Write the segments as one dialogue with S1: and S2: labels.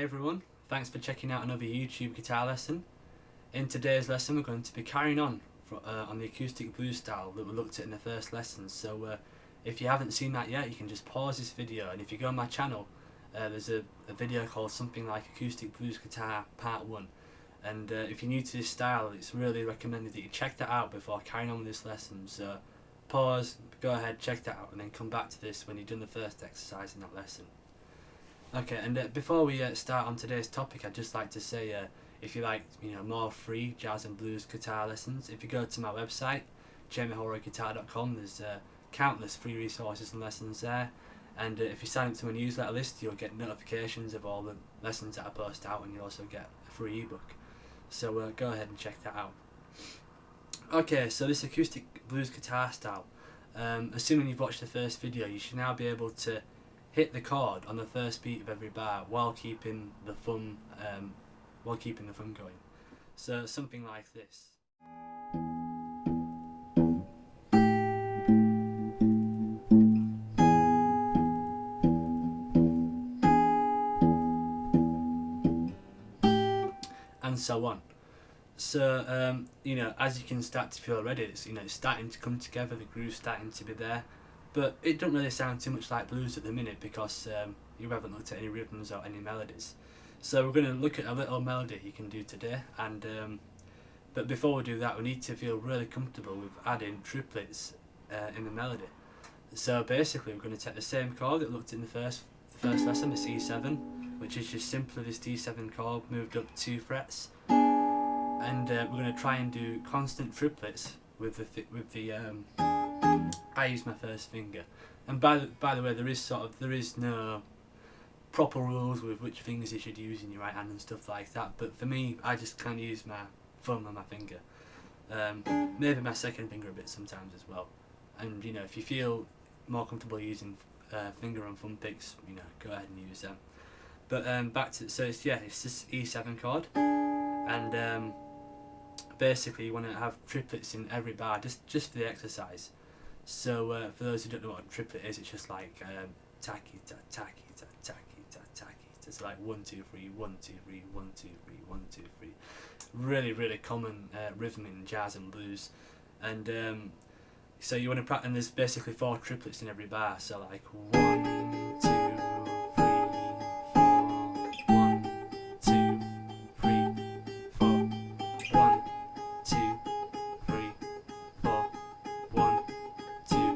S1: everyone, thanks for checking out another YouTube guitar lesson. In today's lesson we're going to be carrying on the acoustic blues style that we looked at in the first lesson. So if you haven't seen that yet, you can just pause this video, and if you go on my channel there's a video called something like Acoustic Blues Guitar Part 1, and if you're new to this style, it's really recommended that you check that out before carrying on with this lesson. So pause, go ahead, check that out, and then come back to this when you've done the first exercise in that lesson. Okay, and before we start on today's topic, I'd just like to say, if you like, more free jazz and blues guitar lessons, if you go to my website, jamieholroydguitar.com, there's countless free resources and lessons there. And if you sign up to my newsletter list, you'll get notifications of all the lessons that I post out, and you'll also get a free ebook. So go ahead and check that out. Okay, so this acoustic blues guitar style, assuming you've watched the first video, you should now be able to hit the chord on the first beat of every bar while keeping the thumb going. So something like this. And so on. So as you can start to feel already, it's starting to come together, the groove's starting to be there. But it doesn't really sound too much like blues at the minute because you haven't looked at any rhythms or any melodies. So we're going to look at a little melody you can do today, and but before we do that, we need to feel really comfortable with adding triplets in the melody. So basically we're going to take the same chord that we looked in the first lesson, the C7, which is just simply this D7 chord moved up 2 frets, and we're going to try and do constant triplets with the I use my first finger. And by the way, there is no proper rules with which fingers you should use in your right hand and stuff like that. But for me, I just kind of use my thumb and my finger, maybe my second finger a bit sometimes as well. And if you feel more comfortable using finger and thumb picks, go ahead and use them. But back to it's this E7 chord, and basically you want to have triplets in every bar just for the exercise. So for those who don't know what a triplet is, it's just like tacky ta tacky ta tacky ta tacky. It's like 1 2 3 1 2 3 1 2 3 1 2 3. Really common rhythm in jazz and blues, and so you want to practice. And there's basically 4 triplets in every bar. So like 1 2 3 4 1 2 3 4 1 2 3 4 1 2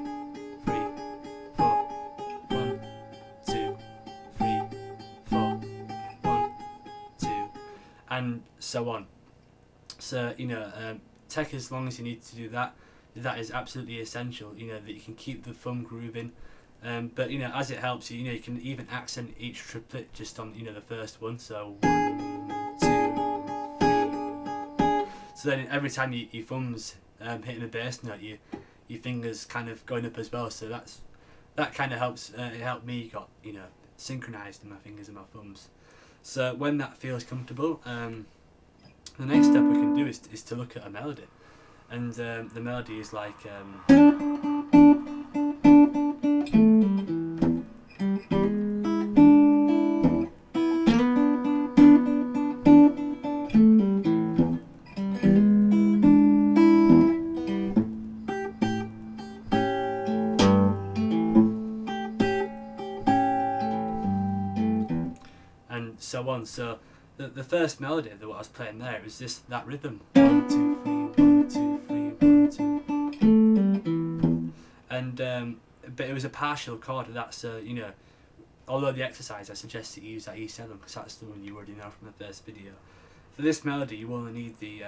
S1: 3 4 1 2 3 4 1 2, and so on. So take as long as you need to do that. That is absolutely essential. That you can keep the thumb grooving. But as it helps you, you can even accent each triplet just on the first one. So 1 2 3. So then every time your thumb's hitting the bass note, your fingers kind of going up as well. So that kind of helps. It helped me got synchronized in my fingers and my thumbs. So when that feels comfortable, the next step we can do is to look at a melody, and the melody is like. And so on. So the first melody that what I was playing there, it was that rhythm 1 2 3 1 2 3 1 2, and but it was a partial chord of that. So although the exercise I suggest that you use that E7 because that's the one you already know from the first video. For this melody, you only need the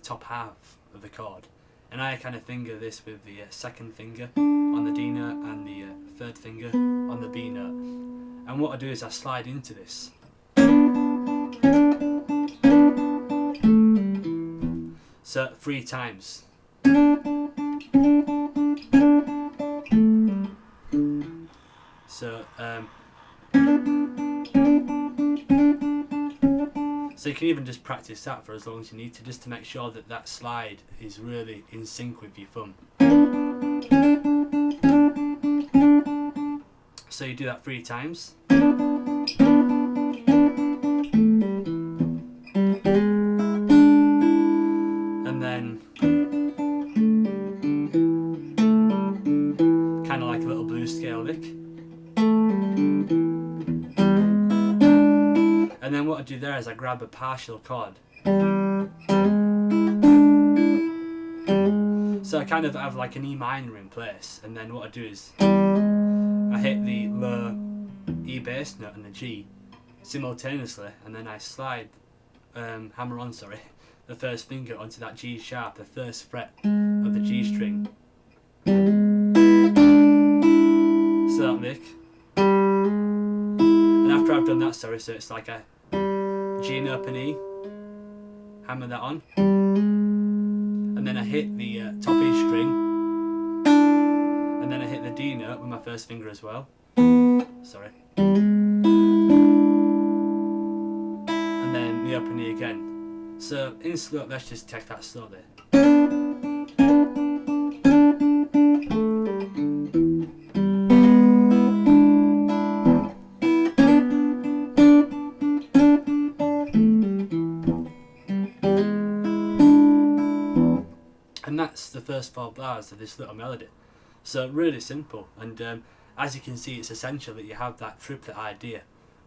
S1: top half of the chord, and I kind of finger this with the second finger on the D note and the third finger on the B note. And what I do is I slide into this. So 3 times. So so you can even just practice that for as long as you need to, just to make sure that slide is really in sync with your thumb. So you do that 3 times. And do there is I grab a partial chord. So I kind of have like an E minor in place, and then what I do is I hit the low E bass note and the G simultaneously, and then I slide, hammer on, the first finger onto that G sharp, the first fret of the G string. So that lick. And after I've done that, so it's like a G and open E, hammer that on, and then I hit the top E string, and then I hit the D note with my first finger as well. Sorry. And then the open E again. So in slow, let's just take that slowly. And that's the first 4 bars of this little melody. So really simple, and as you can see, it's essential that you have that triplet idea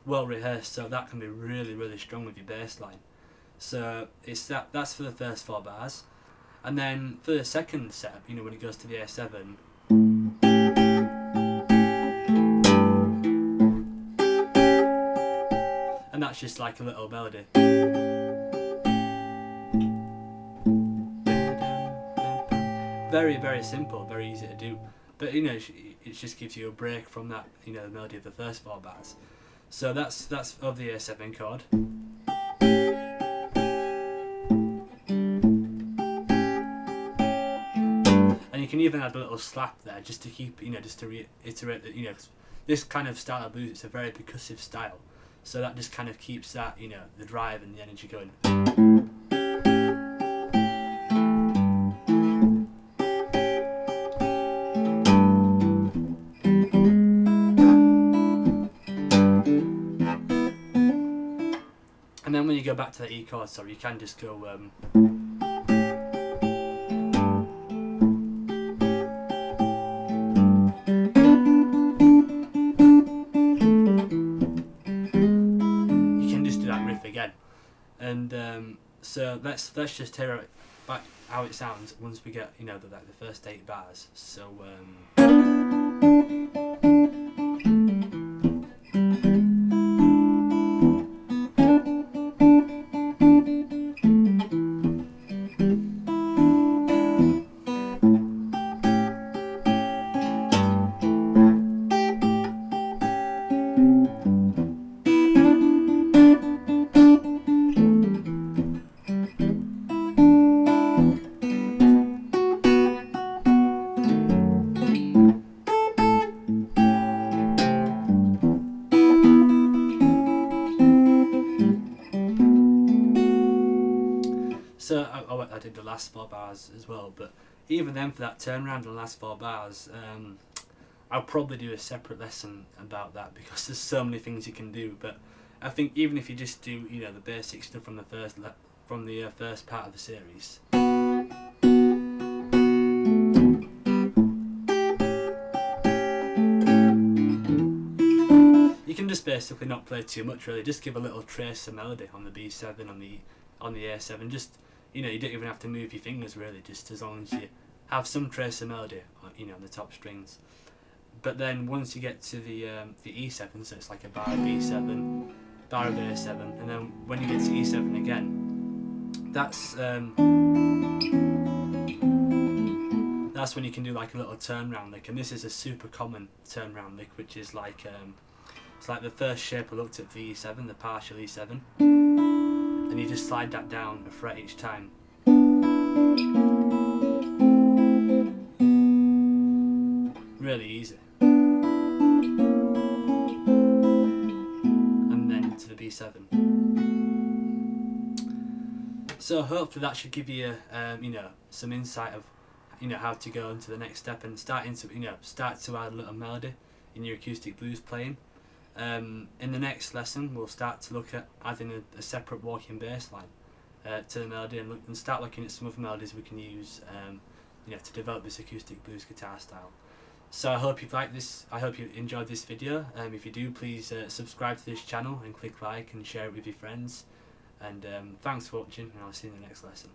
S1: well rehearsed, so that can be really, really strong with your bass line. So it's that's for the first 4 bars, and then for the second setup, you know, when it goes to the A7, and that's just like a little melody. Very, very simple, very easy to do, but you know, it just gives you a break from that, you know, the melody of the first 4 bars. So that's of the A7 chord. And you can even add a little slap there just to keep, you know, just to reiterate that, you know, this kind of style of blues, it's a very percussive style, so that just kind of keeps that, you know, the drive and the energy going. And then when you go back to the E chord, you can just go you can just do that riff again, and so let's just hear it back how it sounds once we get, you know, the first 8 bars. So I did the last 4 bars as well, but even then, for that turnaround on the last 4 bars, I'll probably do a separate lesson about that, because there's so many things you can do. But I think even if you just do, you know, the basic stuff from the first part of the series, you can just basically not play too much, really. Just give a little trace of melody on the B7, on the A7. Just, you know, you don't even have to move your fingers, really, just as long as you have some trace of melody, you know, on the top strings. But then once you get to the E7, so it's like a bar of B7, bar of A7, and then when you get to E7 again, that's when you can do like a little turnaround lick, and this is a super common turnaround lick, which is like it's like the first shape I looked at for E7, the partial E7, and you just slide that down a fret each time. Really easy. And then to the B7. So hopefully that should give you, you know, some insight of, you know, how to go into the next step and start to add a little melody in your acoustic blues playing. In the next lesson, we'll start to look at adding a separate walking bass line to the melody, and start looking at some other melodies we can use, you know, to develop this acoustic blues guitar style. So I hope you've liked this. I hope you enjoyed this video. If you do, please subscribe to this channel and click like and share it with your friends. And thanks for watching, and I'll see you in the next lesson.